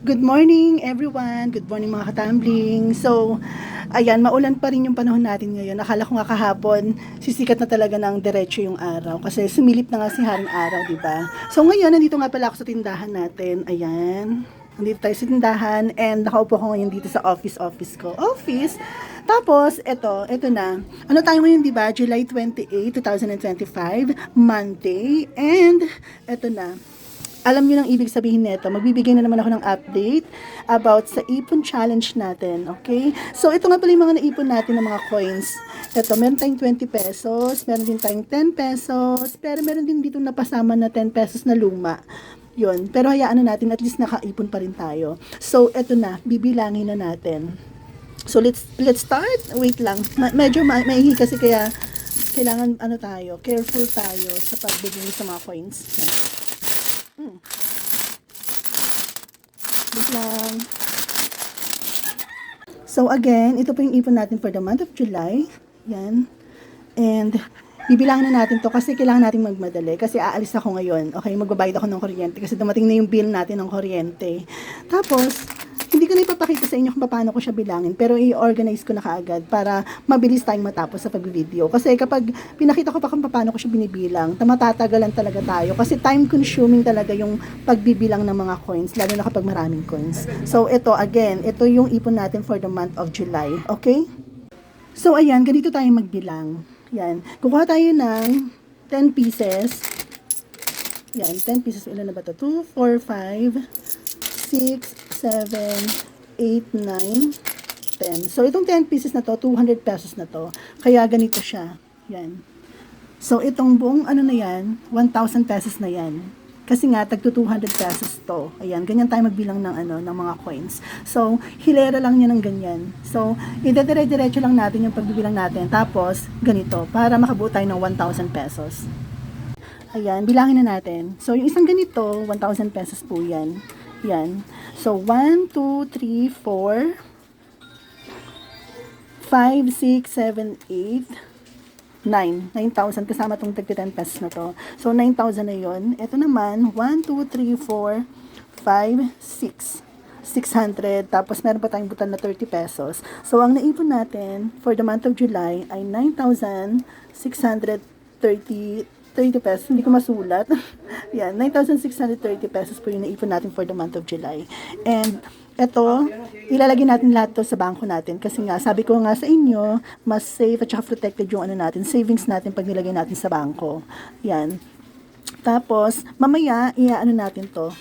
Good morning everyone! Good morning mga katambling! So, ayan, maulan pa rin yung panahon natin ngayon. Akala ko nga kahapon, sisikat na talaga ng diretso yung araw. Kasi sumilip na nga si Haring Araw, di ba? So ngayon, nandito nga pala ako sa tindahan natin. Ayan. Nandito tayo sa tindahan and nakaupo ko ngayon dito sa office ko. Tapos, eto na. Ano tayo ngayon, di ba? July 28, 2025, Monday. And, eto na. Alam niyo nang ibig sabihin nito, magbibigay na naman ako ng update about sa ipon challenge natin, okay? So, ito nga pala yung mga naipon natin ng mga coins. Ito, meron tayong 20 pesos, meron din tayong 10 pesos, pero meron din dito napasama na 10 pesos na luma. Yun, pero hayaan na natin, at least nakaipon pa rin tayo. So, ito na, bibilangin na natin. So, let's start. Wait lang, medyo maihi kasi kaya kailangan careful tayo sa pagbibili sa mga coins. Wait lang. So again, ito po yung ipon natin for the month of July. Yan. And bibilangin na natin to kasi kailangan natin magmadali kasi aalis ako ngayon. Okay, magbabayad ako ng kuryente kasi dumating na yung bill natin ng kuryente. Tapos, hindi ko na ipapakita sa inyo kung paano ko siya bilangin, pero i-organize ko na kaagad para mabilis tayong matapos sa pag-video. Kasi kapag pinakita ko pa kung paano ko siya binibilang, matatagalan talaga tayo. Kasi time consuming talaga yung pagbibilang ng mga coins, lalo na kapag maraming coins. So, ito yung ipon natin for the month of July. Okay? So, ayan, ganito tayo magbilang. Yan. Kukuha tayo ng 10 pieces. Yan, 10 pieces. Ilan na ba ito? 2, 4, 5, 6, 7, 8, 9, 10. So, itong 10 pieces na to, 200 pesos na to. Kaya ganito siya. Yan. So, itong buong ano na yan, 1,000 pesos na yan. Kasi nga, tagto 200 pesos to. Ayan, ganyan tayo magbilang ng mga coins. So, hilera lang niya ng ganyan. So, idedire-diretso lang natin yung pagbibilang natin. Tapos, ganito, para makabuo tayo ng 1,000 pesos. Ayan, bilangin na natin. So, yung isang ganito, 1,000 pesos po yan. Yan. So, 1, 2, 3, 4, 5, 6, 7, 8, 9. 9,000 kasama itong 10 pesos na to. So, 9,000 na yun. Ito naman, 1, 2, 3, 4, 5, 6. 600. Tapos, meron pa tayong butan na 30 pesos. So, ang naipon natin for the month of July ay 9,630 pesos. Hindi ko masulat. Yan, 9,630 pesos po yung naipon natin for the month of July. And, eto, ilalagay natin lahat to sa bangko natin. Kasi nga, sabi ko nga sa inyo, mas safe at saka protected yung savings natin pag nilagay natin sa bangko. Yan. Tapos, mamaya, iaano natin to.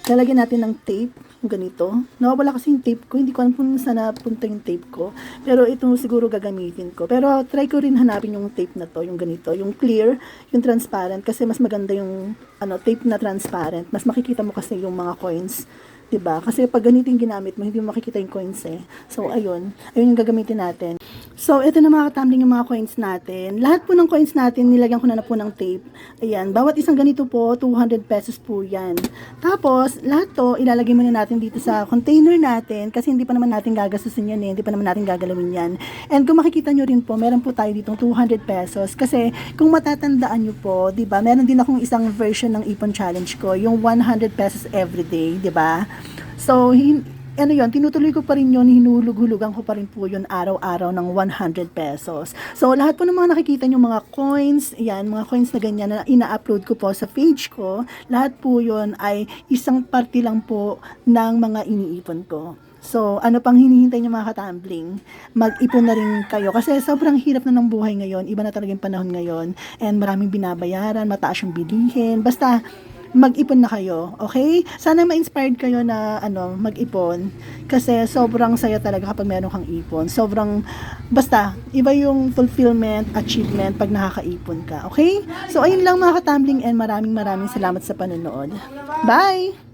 Lalagyan natin ng tape, ganito. Nawawala kasi yung tape ko, hindi ko alam kung saan napunta yung tape ko. Pero ito siguro gagamitin ko. Pero try ko rin hanapin yung tape na to, yung ganito, yung clear, yung transparent. Kasi mas maganda yung tape na transparent. Mas makikita mo kasi yung mga coins. Diba? Kasi pag ganito yung ginamit mo, hindi mo makikita yung coins eh. So, ayun yung gagamitin natin. So, ito na mga katambling yung mga coins natin. Lahat po ng coins natin, nilagyan ko na po ng tape. Ayan, bawat isang ganito po, 200 pesos po yan. Tapos, lahat to, ilalagay muna natin dito sa container natin, kasi hindi pa naman natin gagastusin yan eh, hindi pa naman natin gagalawin yan. And kung makikita nyo rin po, meron po tayo ditong 200 pesos. Kasi, kung matatandaan nyo po, diba, meron din akong isang version ng ipon challenge ko, yung 100 pesos everyday, diba? So, tinutuloy ko pa rin yun, hinulug-hulugan ko pa rin po yun araw-araw ng 100 pesos. So, lahat po ng mga nakikita nyo, mga coins, yan, mga coins na ganyan na ina-upload ko po sa page ko, lahat po yun ay isang parte lang po ng mga iniipon ko. So, ano pang hinihintay nyo mga katambling? Mag-ipon na rin kayo. Kasi sobrang hirap na ng buhay ngayon. Iba na talaga yung panahon ngayon. And maraming binabayaran, mataas yung bilihin. Basta, mag-ipon na kayo, okay? Sana ma-inspired kayo na mag-ipon kasi sobrang saya talaga kapag meron kang ipon. Basta, iba yung fulfillment, achievement pag nakakaipon ka, okay? So, ayun lang mga katambling and maraming salamat sa panonood. Bye!